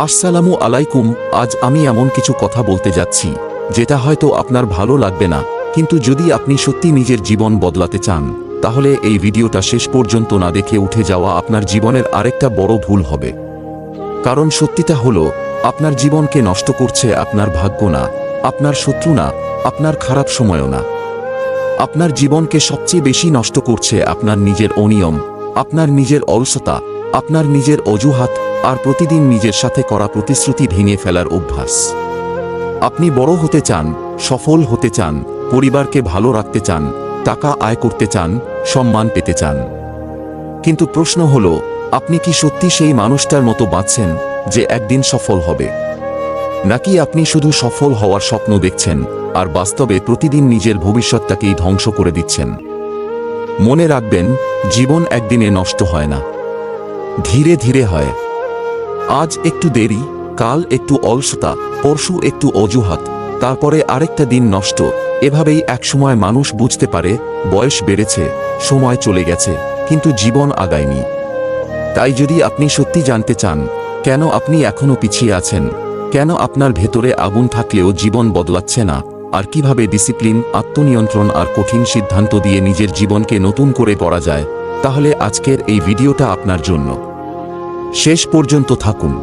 আসসালামু আলাইকুম। আজ আমি এমন কিছু কথা বলতে যাচ্ছি যেটা হয়তো আপনার ভালো লাগবে না, কিন্তু যদি আপনি সত্যি নিজের জীবন বদলাতে চান তাহলে এই ভিডিওটা শেষ পর্যন্ত না দেখে উঠে যাওয়া আপনার জীবনের আরেকটা বড় ভুল হবে। কারণ সত্যিটা হলো, আপনার জীবনকে নষ্ট করছে আপনার ভাগ্য না, আপনার শত্রু না, আপনার খারাপ সময়ও না। আপনার জীবনকে সবচেয়ে বেশি নষ্ট করছে আপনার নিজের অনিয়ম, আপনার নিজের অলসতা, আপনার নিজের অজুহাত, আর প্রতিদিন নিজের সাথে করা প্রতিশ্রুতি ভেঙে ফেলার অভ্যাস। আপনি বড় হতে চান, সফল হতে চান, পরিবারকে ভালো রাখতে চান, টাকা আয় করতে চান, সম্মান পেতে চান। কিন্তু প্রশ্ন হলো, আপনি কি সত্যি সেই মানুষটার মতো বাঁচছেন যে একদিন সফল হবে? নাকি আপনি শুধু সফল হওয়ার স্বপ্ন দেখছেন আর বাস্তবে প্রতিদিন নিজের ভবিষ্যৎটাকেই ধ্বংস করে দিচ্ছেন? মনে রাখবেন, জীবন একদিনে নষ্ট হয় না, ধীরে ধীরে হয়। আজ একটু দেরি, কাল একটু অলসতা, পরশু একটু অজুহাত, তারপরে আরেকটা দিন নষ্ট। এভাবেই একসময় মানুষ বুঝতে পারে বয়স বেড়েছে, সময় চলে গেছে, কিন্তু জীবন আগায়নি। তাই যদি আপনি সত্যি জানতে চান কেন আপনি এখনো পিছিয়ে আছেন, কেন আপনার ভেতরে আগুন থাকলেও জীবন বদলাচ্ছে না, আর কিভাবে ডিসিপ্লিন, আত্মনিয়ন্ত্রণ আর কঠিন সিদ্ধান্ত দিয়ে নিজের জীবনকে নতুন করে গড়া যায়, তাহলে আজকের এই ভিডিওটা আপনার জন্য। শেষ পর্যন্ত থাকুন,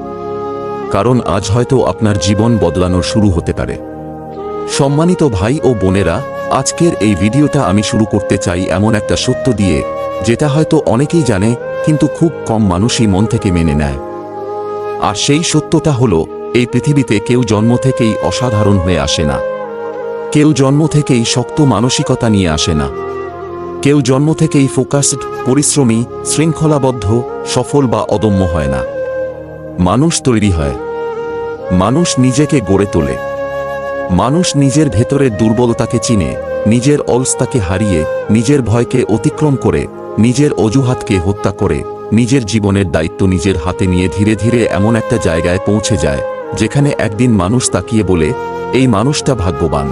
কারণ আজ হয়তো আপনার জীবন বদলানোর শুরু হতে পারে। সম্মানিত ভাই ও বোনেরা, আজকের এই ভিডিওটা আমি শুরু করতে চাই এমন একটা সত্য দিয়ে, যেটা হয়তো অনেকেই জানে কিন্তু খুব কম মানুষই মন থেকে মেনে নেয়। আর সেই সত্যটা হলো, এই পৃথিবীতে কেউ জন্ম থেকেই অসাধারণ হয়ে আসে না, কেউ জন্ম থেকেই শক্ত মানসিকতা নিয়ে আসে না, কেউ জন্ম থেকেই ফোকাসড, পরিশ্রমী, শৃঙ্খলাবদ্ধ, সফল বা অদম্য হয় না। মানুষ তৈরি হয়, মানুষ নিজেকে গড়ে তোলে, মানুষ নিজের ভেতরের দুর্বলতাকে চিনে, নিজের অলসতাকে হারিয়ে, নিজের ভয়কে অতিক্রম করে, নিজের অজুহাতকে হত্যা করে, নিজের জীবনের দায়িত্ব নিজের হাতে নিয়ে ধীরে ধীরে এমন একটা জায়গায় পৌঁছে যায় যেখানে একদিন মানুষ তাকিয়ে বলে, এই মানুষটা ভাগ্যবান।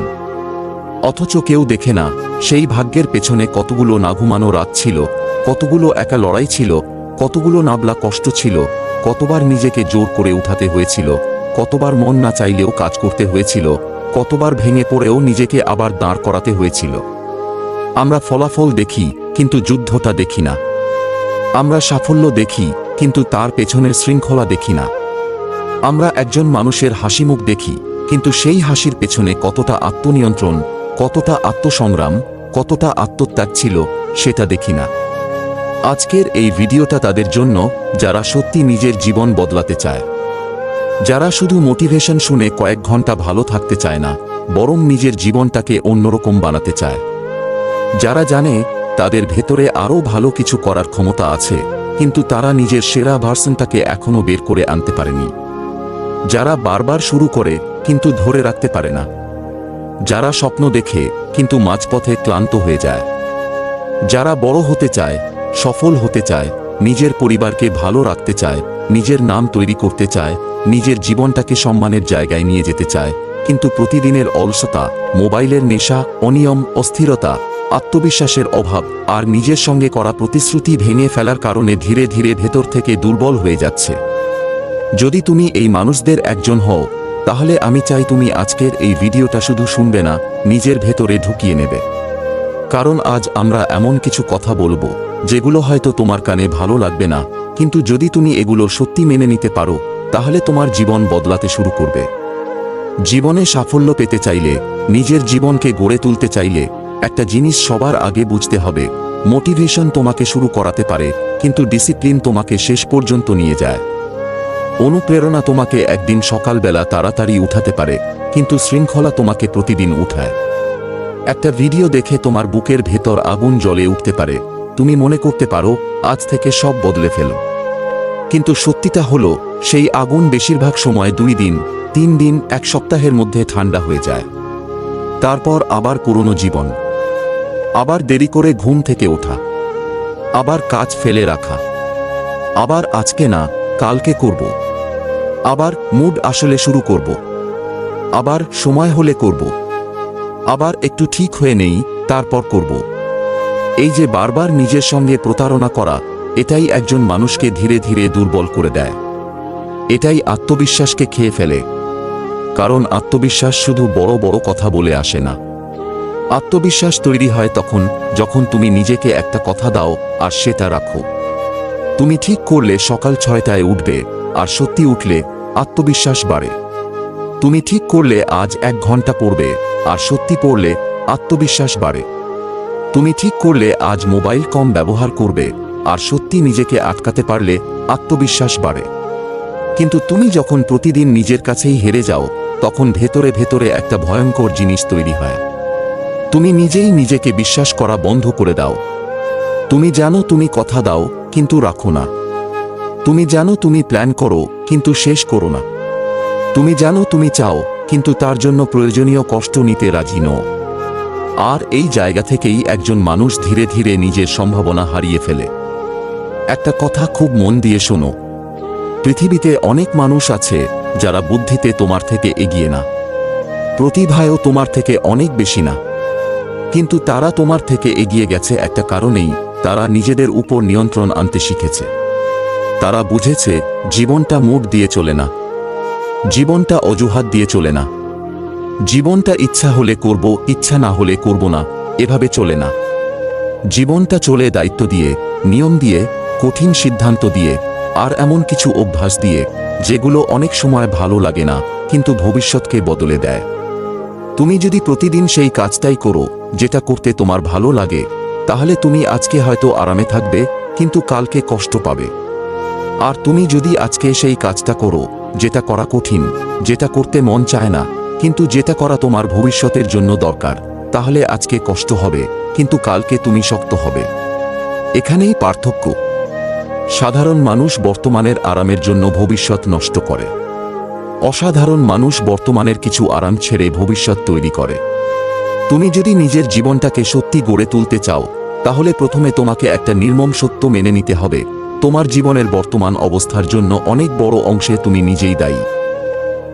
অথচ কেউ দেখে না সেই ভাগ্যের পেছনে কতগুলো না ঘুমানো রাত ছিল, কতগুলো একা লড়াই ছিল, কতগুলো নাবলা কষ্ট ছিল, কতবার নিজেকে জোর করে উঠাতে হয়েছিল, কতবার মন না চাইলেও কাজ করতে হয়েছিল, কতবার ভেঙে পড়েও নিজেকে আবার দাঁড় করাতে হয়েছিল। আমরা ফলাফল দেখি কিন্তু যুদ্ধটা দেখি না। আমরা সাফল্য দেখি কিন্তু তার পেছনের শৃঙ্খলা দেখি না। আমরা একজন মানুষের হাসিমুখ দেখি, কিন্তু সেই হাসির পেছনে কতটা আত্মনিয়ন্ত্রণ, কতটা আত্মসংগ্রাম, কতটা আত্মত্যাগ ছিল সেটা দেখি না। আজকের এই ভিডিওটা তাদের জন্য যারা সত্যি নিজের জীবন বদলাতে চায়, যারা শুধু মোটিভেশন শুনে কয়েক ঘন্টা ভালো থাকতে চায় না, বরং নিজের জীবনটাকে অন্যরকম বানাতে চায়। যারা জানে তাদের ভেতরে আরও ভালো কিছু করার ক্ষমতা আছে, কিন্তু তারা নিজের সেরা ভার্সনটাকে এখনো বের করে আনতে পারেনি। যারা বারবার শুরু করে কিন্তু ধরে রাখতে পারে না। যারা স্বপ্ন দেখে কিন্তু মাঝপথে ক্লান্ত হয়ে যায়। যারা বড় হতে চায়, সফল হতে চায়, নিজের পরিবারকে ভালো রাখতে চায়, নিজের নাম তৈরি করতে চায়, নিজের জীবনটাকে সম্মানের জায়গায় নিয়ে যেতে চায়, কিন্তু প্রতিদিনের অলসতা, মোবাইলের নেশা, অনিয়ম, অস্থিরতা, আত্মবিশ্বাসের অভাব আর নিজের সঙ্গে করা প্রতিশ্রুতি ভেঙে ফেলার কারণে ধীরে ধীরে ভেতর থেকে দুর্বল হয়ে যাচ্ছে। যদি তুমি এই মানুষদের একজন হও, তাহলে আমি চাই তুমি আজকের এই ভিডিওটা শুধু শুনবে না, নিজের ভেতরে ঢুকিয়ে নেবে। কারণ আজ আমরা এমন কিছু কথা বলবো যেগুলো হয়তো তোমার কানে ভালো লাগবে না, কিন্তু যদি তুমি এগুলো সত্যি মেনে নিতে পারো তাহলে তোমার জীবন বদলাতে শুরু করবে। জীবনে সাফল্য পেতে চাইলে, নিজের জীবনকে গড়ে তুলতে চাইলে একটা জিনিস সবার আগে বুঝতে হবে, মোটিভেশন তোমাকে শুরু করাতে পারে, কিন্তু ডিসিপ্লিন তোমাকে শেষ পর্যন্ত নিয়ে যায়। অনুপ্রেরণা তোমাকে একদিন সকালবেলা তাড়াতাড়ি উঠাতে পারে, কিন্তু শৃঙ্খলা তোমাকে প্রতিদিন উঠায়। একটা ভিডিও দেখে তোমার বুকের ভেতর আগুন জ্বলে উঠতে পারে, তুমি মনে করতে পারো আজ থেকে সব বদলে ফেলো। কিন্তু সত্যিটা হলো, সেই আগুন বেশিরভাগ সময় 2 দিন, 3 দিন, 1 সপ্তাহের মধ্যে ঠান্ডা হয়ে যায়। তারপর আবার পুরনো জীবন, আবার দেরি করে ঘুম থেকে ওঠা, আবার কাজ ফেলে রাখা, আবার আজকে না কালকে করব, আবার মুড আসলে শুরু করব, আবার সময় হলে করব, আবার একটু ঠিক হয়ে নেই তারপর করব। এই যে বারবার নিজের সঙ্গে প্রতারণা করা, এটাই একজন মানুষকে ধীরে ধীরে দুর্বল করে দেয়। এটাই আত্মবিশ্বাসকে খেয়ে ফেলে। কারণ আত্মবিশ্বাস শুধু বড় বড় কথা বলে আসে না। আত্মবিশ্বাস তৈরি হয় তখন যখন তুমি নিজেকে একটা কথা দাও আর সেটা রাখো। তুমি ঠিক করলে সকাল 6টায় উঠবে, আর সত্যি উঠলে আত্মবিশ্বাস বাড়ে। তুমি ঠিক করলে আজ 1 ঘন্টা পড়বে, আর সত্যি পড়লে আত্মবিশ্বাস বাড়ে। তুমি ঠিক করলে আজ মোবাইল কম ব্যবহার করবে, আর সত্যি নিজেকে আটকাতে পারলে আত্মবিশ্বাস বাড়ে। কিন্তু তুমি যখন প্রতিদিন নিজের কাছেই হেরে যাও, তখন ভেতরে ভেতরে একটা ভয়ঙ্কর জিনিস তৈরি হয়। তুমি নিজেই নিজেকে বিশ্বাস করা বন্ধ করে দাও। তুমি জানো তুমি কথা দাও কিন্তু রাখো না। তুমি জানো তুমি প্ল্যান করো কিন্তু শেষ করো না। তুমি জানো তুমি চাও কিন্তু তার জন্য প্রয়োজনীয় কষ্ট নিতে রাজি নও। আর এই জায়গা থেকেই একজন মানুষ ধীরে ধীরে নিজের সম্ভাবনা হারিয়ে ফেলে। একটা কথা খুব মন দিয়ে শোনো, পৃথিবীতে অনেক মানুষ আছে যারা বুদ্ধিতে তোমার থেকে এগিয়ে না, প্রতিভায়ও তোমার থেকে অনেক বেশি না, কিন্তু তারা তোমার থেকে এগিয়ে গেছে একটা কারণেই, তারা নিজেদের উপর নিয়ন্ত্রণ আনতে শিখেছে। তারা বুঝেছে জীবনটা মুড দিয়ে চলে না, জীবনটা অজুহাত দিয়ে চলে না, জীবনটা ইচ্ছা হলে করব, ইচ্ছা না হলে করব না, এভাবে চলে না। জীবনটা চলে দায়িত্ব দিয়ে, নিয়ম দিয়ে, কঠিন সিদ্ধান্ত দিয়ে, আর এমন কিছু অভ্যাস দিয়ে যেগুলো অনেক সময় ভালো লাগে না কিন্তু ভবিষ্যৎকে বদলে দেয়। তুমি যদি প্রতিদিন সেই কাজটাই করো যেটা করতে তোমার ভালো লাগে, তাহলে তুমি আজকে হয়তো আরামে থাকবে কিন্তু কালকে কষ্ট পাবে। আর তুমি যদি আজকে সেই কাজটা করো যেটা করা কঠিন, যেটা করতে মন চায় না, কিন্তু যেটা করা তোমার ভবিষ্যতের জন্য দরকার, তাহলে আজকে কষ্ট হবে কিন্তু কালকে তুমি শক্ত হবে। এখানেই পার্থক্য। সাধারণ মানুষ বর্তমানের আরামের জন্য ভবিষ্যৎ নষ্ট করে। অসাধারণ মানুষ বর্তমানের কিছু আরাম ছেড়ে ভবিষ্যৎ তৈরি করে। তুমি যদি নিজের জীবনটাকে সত্যি গড়ে তুলতে চাও, তাহলে প্রথমে তোমাকে একটা নির্মম সত্য মেনে নিতে হবে, তোমার জীবনের বর্তমান অবস্থার জন্য অনেক বড় অংশে তুমি নিজেই দায়ী।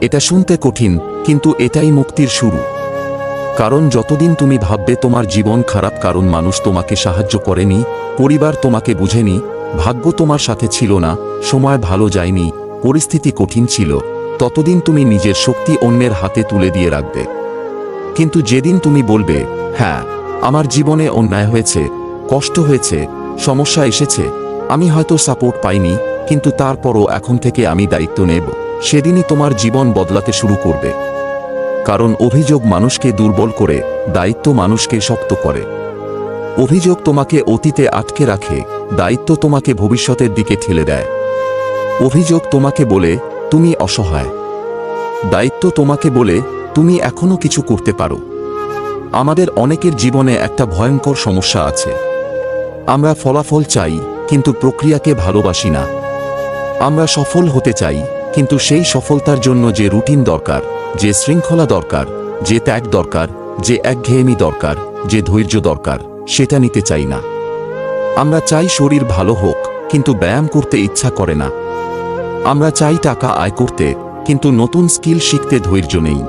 এটা শুনতে কঠিন, কিন্তু এটাই মুক্তির শুরু। কারণ যতদিন তুমি ভাববে তোমার জীবন খারাপ কারণ মানুষ তোমাকে সাহায্য করেনি, পরিবার তোমাকে বুঝেনি, ভাগ্য তোমার সাথে ছিল না, সময় ভালো যায়নি, পরিস্থিতি কঠিন ছিল, ততদিন তুমি নিজের শক্তি অন্যের হাতে তুলে দিয়ে রাখবে। কিন্তু যেদিন তুমি বলবে, হ্যাঁ, আমার জীবনে অন্যায় হয়েছে, কষ্ট হয়েছে, সমস্যা এসেছে, আমি হয়তো সাপোর্ট পাইনি, কিন্তু তারপরও এখন থেকে আমি দায়িত্ব নেব, সেদিনই তোমার জীবন বদলাতে শুরু করবে। কারণ অভিযোগ মানুষকে দুর্বল করে, দায়িত্ব মানুষকে শক্ত করে। অভিযোগ তোমাকে অতীতে আটকে রাখে, দায়িত্ব তোমাকে ভবিষ্যতের দিকে ঠেলে দেয়। অভিযোগ তোমাকে বলে তুমি অসহায়, দায়িত্ব তোমাকে বলে তুমি এখনো কিছু করতে পারো। আমাদের অনেকের জীবনে একটা ভয়ঙ্কর সমস্যা আছে। আমরা ফলাফল চাই কিন্তু প্রক্রিয়াকে ভালোবাসি না। আমরা সফল হতে চাই কিন্তু সেই সফলতার জন্য যে রুটিন দরকার, যে শৃঙ্খলা দরকার, যে ত্যাগ দরকার, যে একঘেয়েমি দরকার, যে ধৈর্য দরকার, সেটা নিতে চাই না। আমরা চাই শরীর ভালো হোক কিন্তু ব্যায়াম করতে ইচ্ছা করে না। আমরা চাই টাকা আয় করতে কিন্তু নতুন স্কিল শিখতে ধৈর্য নেই।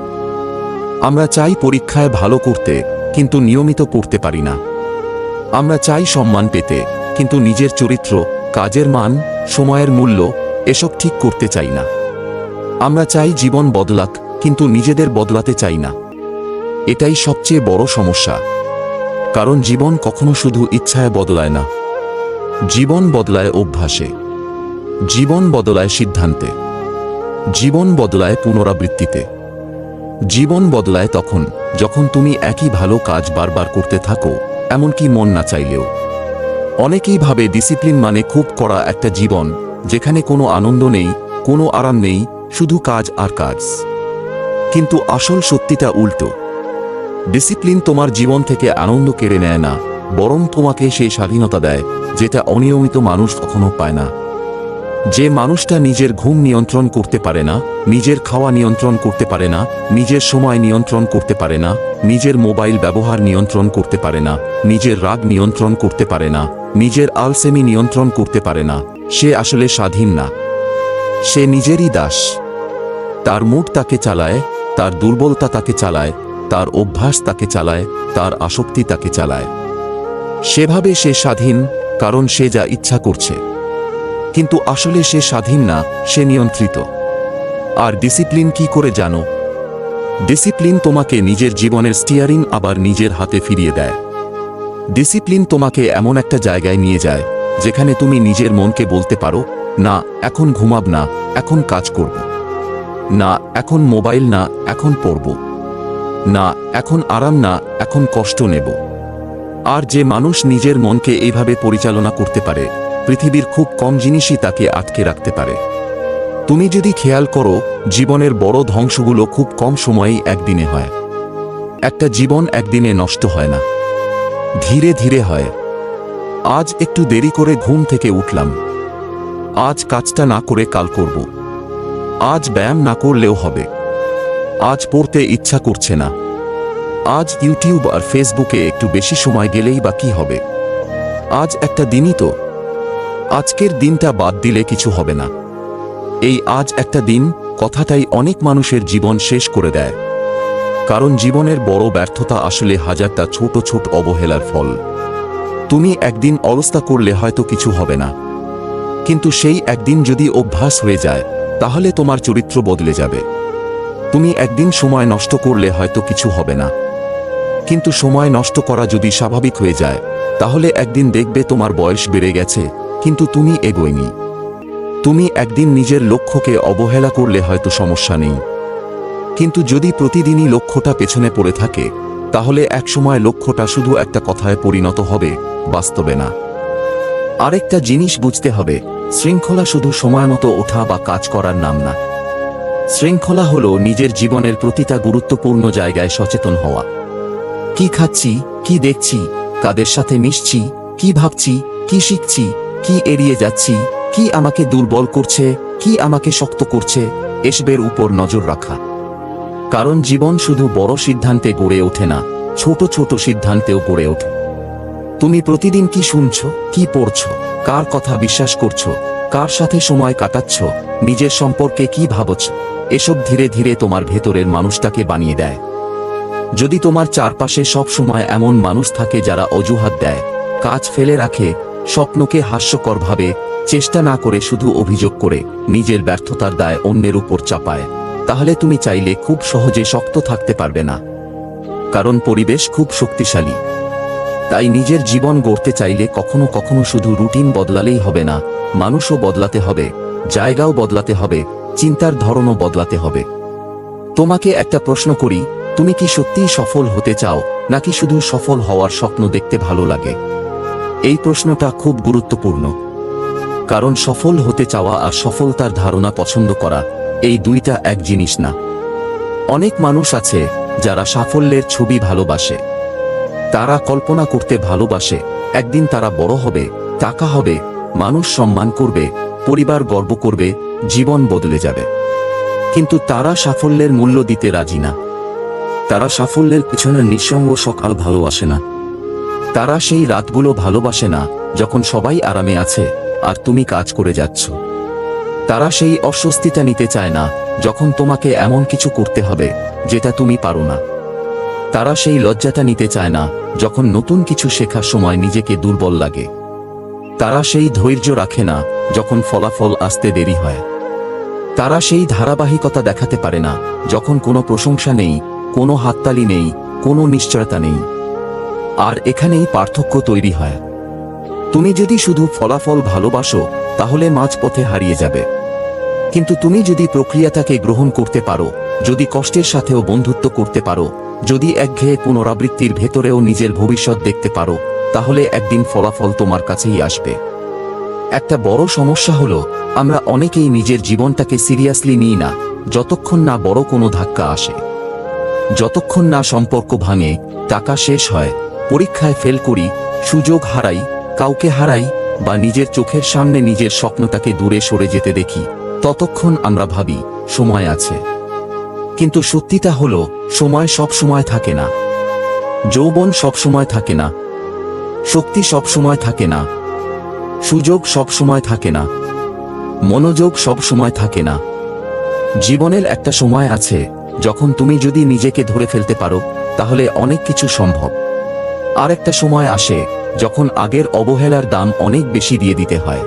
আমরা চাই পরীক্ষায় ভালো করতে কিন্তু নিয়মিত পড়তে পারি না। আমরা চাই সম্মান পেতে কিন্তু নিজের চরিত্র, কাজের মান, সময়ের মূল্য এসব ঠিক করতে চাই না। আমরা চাই জীবন বদলাক কিন্তু নিজেদের বদলাতে চাই না। এটাই সবচেয়ে বড় সমস্যা। কারণ জীবন কখনো শুধু ইচ্ছায় বদলায় না। জীবন বদলায় অভ্যাসে, জীবন বদলায় সিদ্ধান্তে, জীবন বদলায় পুনরাবৃত্তিতে। জীবন বদলায় তখন যখন তুমি একই ভালো কাজ বারবার করতে থাকো, এমনকি মন না চাইলেও। অনেকেই ভাবে ডিসিপ্লিন মানে খুব কড়া একটা জীবন, যেখানে কোনো আনন্দ নেই, কোনো আরাম নেই, শুধু কাজ আর কাজ। কিন্তু আসল সত্যিটা উল্টো। ডিসিপ্লিন তোমার জীবন থেকে আনন্দ কেড়ে নেয় না, বরং তোমাকে সেই স্বাধীনতা দেয় যেটা অনিয়মিত মানুষ কখনো পায় না। যে মানুষটা নিজের ঘুম নিয়ন্ত্রণ করতে পারে না, নিজের খাওয়া নিয়ন্ত্রণ করতে পারে না, নিজের সময় নিয়ন্ত্রণ করতে পারে না, নিজের মোবাইল ব্যবহার নিয়ন্ত্রণ করতে পারে না, নিজের রাগ নিয়ন্ত্রণ করতে পারে না, নিজের আলসেমি নিয়ন্ত্রণ করতে পারে না, সে আসলে স্বাধীন না। সে নিজেরই দাস। তার মুড তাকে চালায়, তার দুর্বলতা তাকে চালায়, তার অভ্যাস তাকে চালায়, তার আসক্তি তাকে চালায়। সেভাবে সে স্বাধীন, কারণ সে যা ইচ্ছা করছে। কিন্তু আসলে সে স্বাধীন না, সে নিয়ন্ত্রিত। আর ডিসিপ্লিন কি করে জানো? ডিসিপ্লিন তোমাকে নিজের জীবনের স্টিয়ারিং আবার নিজের হাতে ফিরিয়ে দেয়। ডিসিপ্লিন তোমাকে এমন একটা জায়গায় নিয়ে যায় যেখানে তুমি নিজের মনকে বলতে পারো, না এখন ঘুমাব না, এখন কাজ করব। না এখন মোবাইল না, এখন পড়ব। না এখন আরাম না, এখন কষ্ট নেব। আর যে মানুষ নিজের মনকে এইভাবে পরিচালনা করতে পারে, পৃথিবীর খুব কম জিনিসই তাকে আটকে রাখতে পারে। তুমি যদি খেয়াল করো, জীবনের বড় ধ্বংসগুলো খুব কম সময়েই একদিনে হয়। একটা জীবন একদিনে নষ্ট হয় না, ধীরে ধীরে হয়। আজ একটু দেরি করে ঘুম থেকে উঠলাম, আজ কাজটা না করে কাল করব। আজ ব্যায়াম না করলেও হবে। আজ পড়তে ইচ্ছা করছে না, আজ ইউটিউব আর ফেসবুকে একটু বেশি সময় গেলেই বা কি হবে? আজ একটা দিনই তো। আজকের দিনটা বাদ দিলে কিছু হবে না। এই আজ একটা দিন কথাটাই অনেক মানুষের জীবন শেষ করে দেয়। কারণ জীবনের বড় ব্যর্থতা আসলে হাজারটা ছোট ছোট অবহেলার ফল। তুমি একদিন অলসতা করলে হয়তো কিছু হবে না, কিন্তু সেই একদিন যদি অভ্যাস হয়ে যায় তাহলে তোমার চরিত্র বদলে যাবে। তুমি একদিন সময় নষ্ট করলে হয়তো কিছু হবে না, কিন্তু সময় নষ্ট করা যদি স্বাভাবিক হয়ে যায় তাহলে একদিন দেখবে তোমার বয়স বেড়ে গেছে কিন্তু তুমি এগোয়নি। তুমি একদিন নিজের লক্ষ্যকে অবহেলা করলে হয়তো সমস্যা নেই, কিন্তু যদি প্রতিদিনই লক্ষ্যটা পেছনে পড়ে থাকে তাহলে একসময় লক্ষ্যটা শুধু একটা কথায় পরিণত হবে, বাস্তবে না। আরেকটা জিনিস বুঝতে হবে, শৃঙ্খলা শুধু সময়মতো ওঠা বা কাজ করার নাম না। শৃঙ্খলা হলো নিজের জীবনের প্রতিটা গুরুত্বপূর্ণ জায়গায় সচেতন হওয়া। কি খাচ্ছি, কি দেখছি, কাদের সাথে মিশছি, কি ভাবছি, কি শিখছি, কি এড়িয়ে যাচ্ছি, কি আমাকে দুর্বল করছে, কি আমাকে শক্ত করছে, এসবের উপর নজর রাখা। কারণ জীবন শুধু বড় সিদ্ধান্তে গড়ে ওঠে না, ছোট ছোট সিদ্ধান্তেও গড়ে ওঠে। তুমি প্রতিদিন কি শুনছো, কি পড়ছো, কার কথা বিশ্বাস করছো, কার সাথে সময় কাটাচ্ছ, নিজের সম্পর্কে কি ভাবছ, এসব ধীরে ধীরে তোমার ভেতরের মানুষটাকে বানিয়ে দেয়। যদি তোমার চারপাশে সব সময় এমন মানুষ থাকে যারা অজুহাত দেয়, কাজ ফেলে রাখে, স্বপ্নকে হাস্যকর ভাবে, চেষ্টা না করে শুধু অভিযোগ করে, নিজের ব্যর্থতার দায় অন্যের উপর চাপায়, তাহলে তুমি চাইলে খুব সহজে শক্ত থাকতে পারবে না। কারণ পরিবেশ খুব শক্তিশালী। তাই নিজের জীবন গড়তে চাইলে কখনো কখনো শুধু রুটিন বদলালেই হবে না, মানুষও বদলাতে হবে, জায়গাও বদলাতে হবে, চিন্তার ধরনও বদলাতে হবে। তোমাকে একটা প্রশ্ন করি, তুমি কি সত্যিই সফল হতে চাও, নাকি শুধু সফল হওয়ার স্বপ্ন দেখতে ভালো লাগে? এই প্রশ্নটা খুব গুরুত্বপূর্ণ। কারণ সফল হতে চাওয়া আর সফলতার ধারণা পছন্দ করা, এই দুইটা এক জিনিস না। অনেক মানুষ আছে যারা সাফল্যের ছবি ভালোবাসে। তারা কল্পনা করতে ভালোবাসে একদিন তারা বড় হবে, টাকা হবে, মানুষ সম্মান করবে, পরিবার গর্ব করবে, জীবন বদলে যাবে। কিন্তু তারা সাফল্যের মূল্য দিতে রাজি না। তারা সাফল্যের পিছনে নিঃসঙ্গ সকাল ভালোবাসে না। তারা সেই রাতগুলো ভালোবাসে না যখন সবাই আরামে আছে আর তুমি কাজ করে যাচ্ছ। তারা সেই অস্বস্তিটা নিতে চায় না যখন তোমাকে এমন কিছু করতে হবে যেটা তুমি পারো না। তারা সেই লজ্জাটা নিতে চায় না যখন নতুন কিছু শেখার সময় নিজেকে দুর্বল লাগে। তারা সেই ধৈর্য রাখে না যখন ফলাফল আসতে দেরি হয়। তারা সেই ধারাবাহিকতা দেখাতে পারে না যখন কোনো প্রশংসা নেই, কোনো হাততালি নেই, কোনো নিশ্চয়তা নেই। আর এখানেই পার্থক্য তৈরি হয়। তুমি যদি শুধু ফলাফল ভালোবাসো তাহলে মাঝপথে হারিয়ে যাবে। কিন্তু তুমি যদি প্রক্রিয়াটাকে গ্রহণ করতে পারো, যদি কষ্টের সাথেও বন্ধুত্ব করতে পারো, যদি একঘেয়ে পুনরাবৃত্তির ভেতরেও নিজের ভবিষ্যৎ দেখতে পারো, তাহলে একদিন ফলাফল তোমার কাছেই আসবে। একটা বড় সমস্যা হলো আমরা অনেকেই নিজের জীবনটাকে সিরিয়াসলি নিই না যতক্ষণ না বড় কোনো ধাক্কা আসে, যতক্ষণ না সম্পর্ক ভাঙে, টাকা শেষ হয়, পরীক্ষায় ফেল করি, সুযোগ হারাই, কাউকে হারাই, বা নিজের চোখের সামনে নিজের স্বপ্নটাকে দূরে সরে যেতে দেখি, ততক্ষণ আমরা ভাবি সময় আছে। কিন্তু সত্যিটা হলো সময় সব সময় থাকে না, যৌবন সব সময় থাকে না, শক্তি সব সময় থাকে না, সুযোগ সব সময় থাকে না, মনোযোগ সব সময় থাকে না। জীবনের একটা সময় আছে যখন তুমি যদি নিজেকে ধরে ফেলতে পারো তাহলে অনেক কিছু সম্ভব। আর একটা সময় আসে যখন আগের অবহেলার দাম অনেক বেশি দিয়ে দিতে হয়।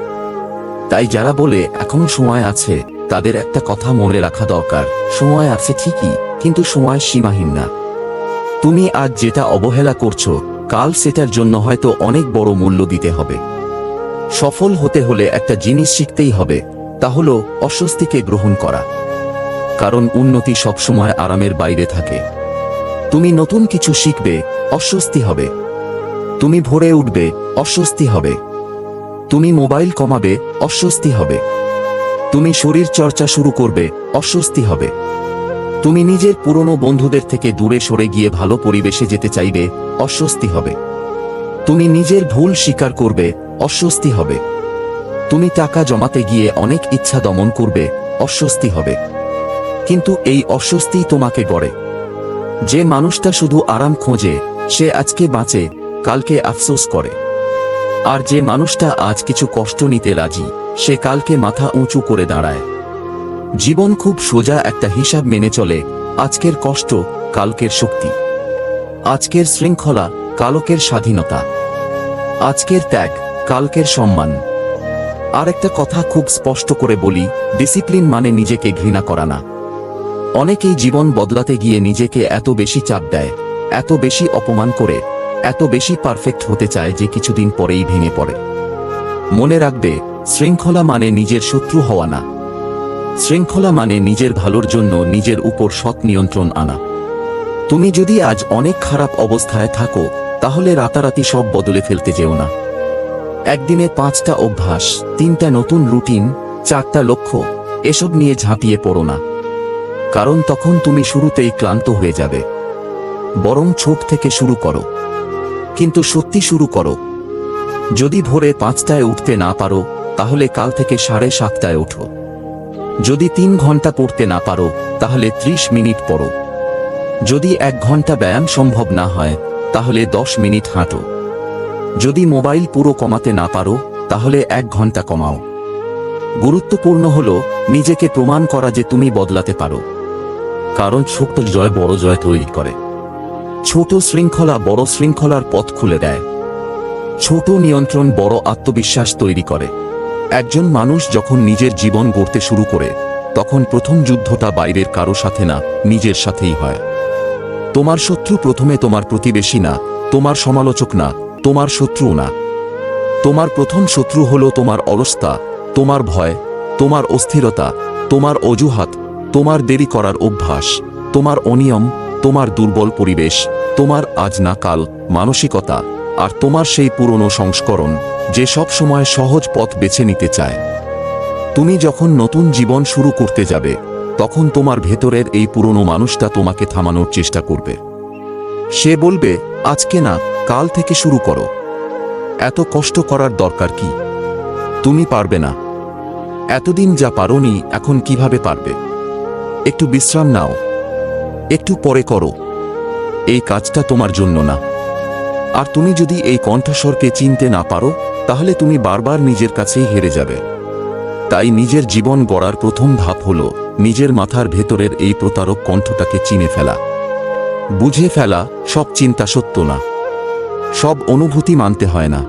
তাই যারা বলে এখনো সময় আছে, তাদের একটা কথা মনে রাখা দরকার, সময় আছে ঠিকই, কিন্তু সময় সীমাহীন না। তুমি আজ যেটা অবহেলা করছো, কাল সেটার জন্য হয়তো অনেক বড় মূল্য দিতে হবে। সফল হতে হলে একটা জিনিস শিখতেই হবে, তা হলো অস্বস্তিকে গ্রহণ করা। কারণ উন্নতি সবসময় আরামের বাইরে থাকে। তুমি নতুন কিছু শিখবে, অস্বস্তি হবে। তুমি ভোরে উঠবে, অস্বস্তি হবে। তুমি মোবাইল কমাবে, অস্বস্তি হবে। তুমি শরীর চর্চা শুরু করবে, অস্বস্তি হবে। তুমি নিজের পুরনো বন্ধুদের থেকে দূরে সরে গিয়ে ভালো পরিবেশে যেতে চাইবে, অস্বস্তি হবে। তুমি নিজের ভুল স্বীকার করবে, অস্বস্তি হবে। তুমি টাকা জমাতে গিয়ে অনেক ইচ্ছা দমন করবে, অস্বস্তি হবে। কিন্তু এই অস্বস্তিই তোমাকে গড়ে। যে মানুষটা শুধু আরাম খোঁজে, সে আজকে বাঁচে, কালকে আফসোস করে। আর যে মানুষটা আজ কিছু কষ্ট নিতে রাজি, সে কালকে মাথা উঁচু করে দাঁড়ায়। জীবন খুব সোজা একটা হিসাব মেনে চলে, আজকের কষ্ট, কালকের শক্তি। আজকের শৃঙ্খলা, কালকের স্বাধীনতা। আজকের ত্যাগ, কালকের সম্মান। আর একটা কথা খুব স্পষ্ট করে বলি, ডিসিপ্লিন মানে নিজেকে ঘৃণা করা না। অনেকেই জীবন বদলাতে গিয়ে নিজেকে এত বেশি চাপ দেয়, এত বেশি অপমান করে, এত বেশি পারফেক্ট হতে চায় যে কিছুদিন পরেই ভেঙে পড়ে। মনে রাখবে, শৃঙ্খলা মানে নিজের শত্রু হওয়া না। শৃঙ্খলা মানে নিজের ভালোর জন্য নিজের উপর সৎ নিয়ন্ত্রণ আনা। তুমি যদি আজ অনেক খারাপ অবস্থায় থাকো, তাহলে রাতারাতি সব বদলে ফেলতে যেও না। একদিনে 5টা অভ্যাস, 3টা নতুন রুটিন, 4টা লক্ষ্য, এসব নিয়ে ঝাঁপিয়ে পড়ো না। কারণ তখন তুমি শুরুতেই ক্লান্ত হয়ে যাবে। বরং ছোট থেকে শুরু করো, কিন্তু সত্যি শুরু করো। যদি ভোরে 5টায় উঠতে না পারো, তাহলে কাল থেকে 7:30টায় ওঠো। যদি 3 ঘন্টা পড়তে না পারো, তাহলে 30 মিনিট পড়ো। যদি 1 ঘন্টা ব্যায়াম সম্ভব না হয়, তাহলে 10 মিনিট হাঁটো। যদি মোবাইল পুরো কমাতে না পারো, তাহলে 1 ঘন্টা কমাও। গুরুত্বপূর্ণ হলো নিজেকে প্রমাণ করা যে তুমি বদলাতে পারো। কারণ ছোট জয় বড় জয় তৈরি করে। ছোট শৃঙ্খলা বড় শৃঙ্খলার পথ খুলে দেয়। ছোট নিয়ন্ত্রণ বড় আত্মবিশ্বাস তৈরি করে। একজন মানুষ যখন নিজের জীবন গড়তে শুরু করে, তখন প্রথম যুদ্ধটা বাইরের কারো সাথে না, নিজের সাথেই হয়। তোমার শত্রু প্রথমে তোমার প্রতিবেশী না, তোমার সমালোচক না, তোমার শত্রু না। তোমার প্রথম শত্রু হলো তোমার অলসতা, তোমার ভয়, তোমার অস্থিরতা, তোমার অজুহাত, তোমার দেরি করার অভ্যাস, তোমার অনিয়ম, তোমার দুর্বল পরিবেশ, তোমার আজ না কাল মানসিকতা, আর তোমার সেই পুরনো সংস্করণ, যে সব সময় সহজ পথ বেছে নিতে চায়। তুমি যখন নতুন জীবন শুরু করতে যাবে, তখন তোমার ভেতরের এই পুরনো মানুষটা তোমাকে থামানোর চেষ্টা করবে। সে বলবে, আজকে না, কাল থেকে শুরু করো। এত কষ্ট করার দরকার কি? তুমি পারবে না। এতদিন যা পারোনি, এখন কিভাবে পারবে? একটু বিশ্রাম নাও, একটু পরে করো। এই কাজটা তোমার জন্য না। আর তুমি যদি এই কণ্ঠস্বরকে চিনতে না পারো, তাহলে তুমি বারবার নিজের কাছেই হেরে যাবে। তাই নিজের জীবন গড়ার প্রথম ধাপ হলো নিজের মাথার ভেতরের এই প্রতারক কণ্ঠটাকে চিনে ফেলা। বুঝে ফেলা, সব চিন্তা সত্য না, সব অনুভূতি মানতে হয় না,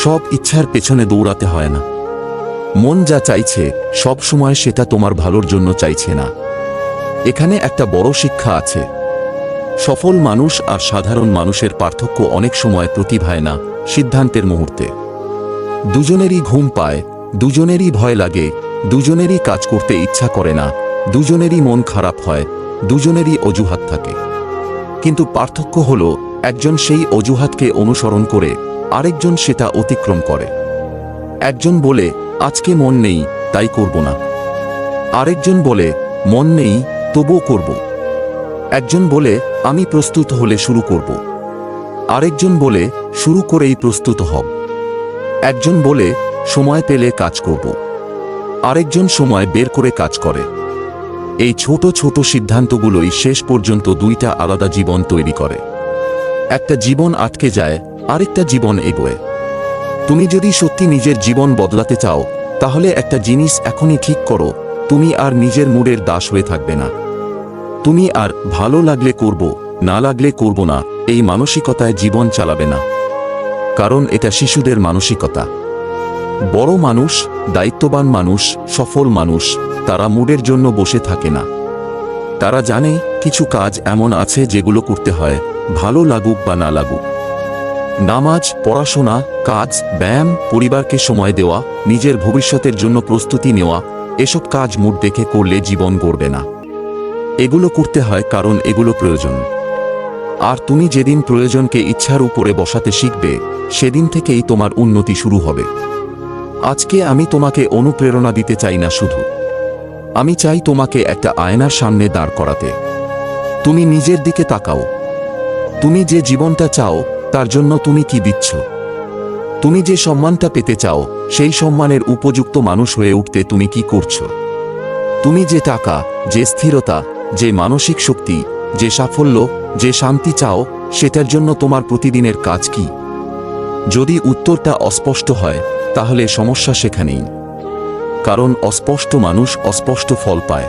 সব ইচ্ছার পেছনে দৌড়াতে হয় না। মন যা চাইছে, সব সময় সেটা তোমার ভালোর জন্য চাইছে না। এখানে একটা বড় শিক্ষা আছে। সফল মানুষ আর সাধারণ মানুষের পার্থক্য অনেক সময় প্রতিভায় না, সিদ্ধান্তের মুহূর্তে। দুজনেরই ঘুম পায়, দুজনেরই ভয় লাগে, দুজনেরই কাজ করতে ইচ্ছা করে না, দুজনেরই মন খারাপ হয়, দুজনেরই অজুহাত থাকে। কিন্তু পার্থক্য হলো, একজন সেই অজুহাতকে অনুসরণ করে, আরেকজন সেটা অতিক্রম করে। একজন বলে, আজকে মন নেই, তাই করব না। আরেকজন বলে, মন নেই, তবুও করব। একজন বলে, আমি প্রস্তুত হলে শুরু করব। আরেকজন বলে, শুরু করেই প্রস্তুত হব। একজন বলে, সময় পেলে কাজ করব। আরেকজন সময় বের করে কাজ করে। এই ছোট ছোট সিদ্ধান্তগুলোই শেষ পর্যন্ত 2টা আলাদা জীবন তৈরি করে। একটা জীবন আটকে যায়, আরেকটা জীবন এগোয়। তুমি যদি সত্যি নিজের জীবন বদলাতে চাও, তাহলে একটা জিনিস এখনই ঠিক করো, তুমি আর নিজের মুডের দাস হয়ে থাকবে না। তুমি আর ভালো লাগলে করব, না লাগলে করব না, এই মানসিকতায় জীবন চালাবে না। কারণ এটা শিশুদের মানসিকতা। বড় মানুষ দায়িত্ববান মানুষ, সফল মানুষ, তারা মুডের জন্য বসে থাকে না। তারা জানে কিছু কাজ এমন আছে যেগুলো করতে হয়, ভালো লাগুক বা না লাগুক। নামাজ, পড়াশোনা, কাজ, ব্যায়াম, পরিবারকে সময় দেওয়া, নিজের ভবিষ্যতের জন্য প্রস্তুতি নেওয়া, এসব কাজ মুড দেখে করলে জীবন গড়বে না। এগুলো করতে হয় কারণ এগুলো প্রয়োজন। আর তুমি যেদিন প্রয়োজনকে ইচ্ছার উপরে বসাতে শিখবে, সেদিন থেকেই তোমার উন্নতি শুরু হবে। আজকে আমি তোমাকে অনুপ্রেরণা দিতে চাই না শুধু, আমি চাই তোমাকে একটা আয়নার সামনে দাঁড় করাতে। তুমি নিজের দিকে তাকাও। তুমি যে জীবনটা চাও তার জন্য তুমি কি দিচ্ছ? তুমি যে সম্মানটা পেতে চাও সেই সম্মানের উপযুক্ত মানুষ হয়ে উঠতে তুমি কি করছো? তুমি যে টাকা, যে স্থিরতা, যে মানসিক শক্তি, যে সাফল্য, যে শান্তি চাও, সেটার জন্য তোমার প্রতিদিনের কাজ কি? যদি উত্তরটা অস্পষ্ট হয় তাহলে সমস্যা সেখানেই। কারণ অস্পষ্ট মানুষ অস্পষ্ট ফল পায়।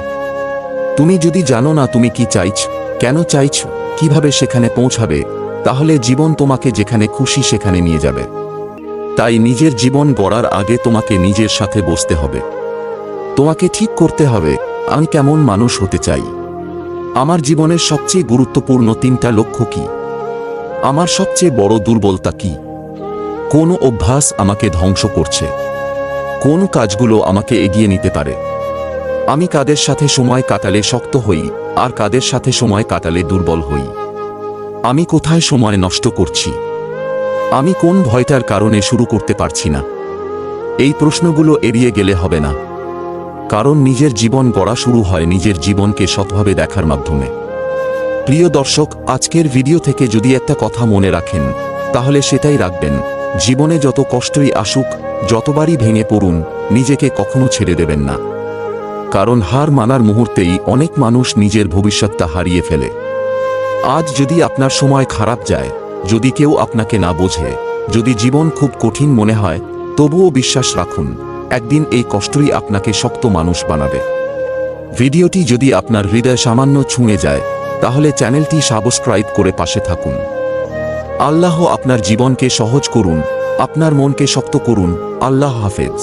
তুমি যদি জানো না তুমি কি চাইছ, কেন চাইছ, কিভাবে সেখানে পৌঁছাবে, তাহলে জীবন তোমাকে যেখানে খুশি সেখানে নিয়ে যাবে। তাই নিজের জীবন গড়ার আগে তোমাকে নিজের সাথে বসতে হবে। তোমাকে ঠিক করতে হবে, আমি কেমন মানুষ হতে চাই। আমার জীবনের সবচেয়ে গুরুত্বপূর্ণ 3টা লক্ষ্য কি? আমার সবচেয়ে বড় দুর্বলতা কি? কোন অভ্যাস আমাকে ধ্বংস করছে? কোন কাজগুলো আমাকে এগিয়ে নিতে পারে? আমি কাদের সাথে সময় কাটালে শক্ত হই আর কাদের সাথে সময় কাটালে দুর্বল হই? আমি কোথায় সময় নষ্ট করছি? আমি কোন ভয়টার কারণে শুরু করতে পারছি না? এই প্রশ্নগুলো এড়িয়ে গেলে হবে না। কারণ নিজের জীবন গড়া শুরু হয় নিজের জীবনকে সৎভাবে দেখার মাধ্যমে। প্রিয় দর্শক, আজকের ভিডিও থেকে যদি একটা কথা মনে রাখেন তাহলে সেটাই রাখবেন, জীবনে যত কষ্টই আসুক, যতবারই ভেঙে পড়ুন, নিজেকে কখনো ছেড়ে দেবেন না। কারণ হার মানার মুহূর্তেই অনেক মানুষ নিজের ভবিষ্যৎটা হারিয়ে ফেলে। আজ যদি আপনার সময় খারাপ যায়, যদি কেউ আপনাকে না বোঝে, যদি জীবন খুব কঠিন মনে হয়, তবুও বিশ্বাস রাখুন, একদিন এই কষ্টই আপনাকে শক্ত মানুষ বানাবে। ভিডিওটি যদি আপনার হৃদয় সামান্য ছুঁয়ে যায় তাহলে চ্যানেলটি সাবস্ক্রাইব করে পাশে থাকুন। আল্লাহ আপনার জীবনকে সহজ করুন, আপনার মনকে শক্ত করুন। আল্লাহ হাফেজ।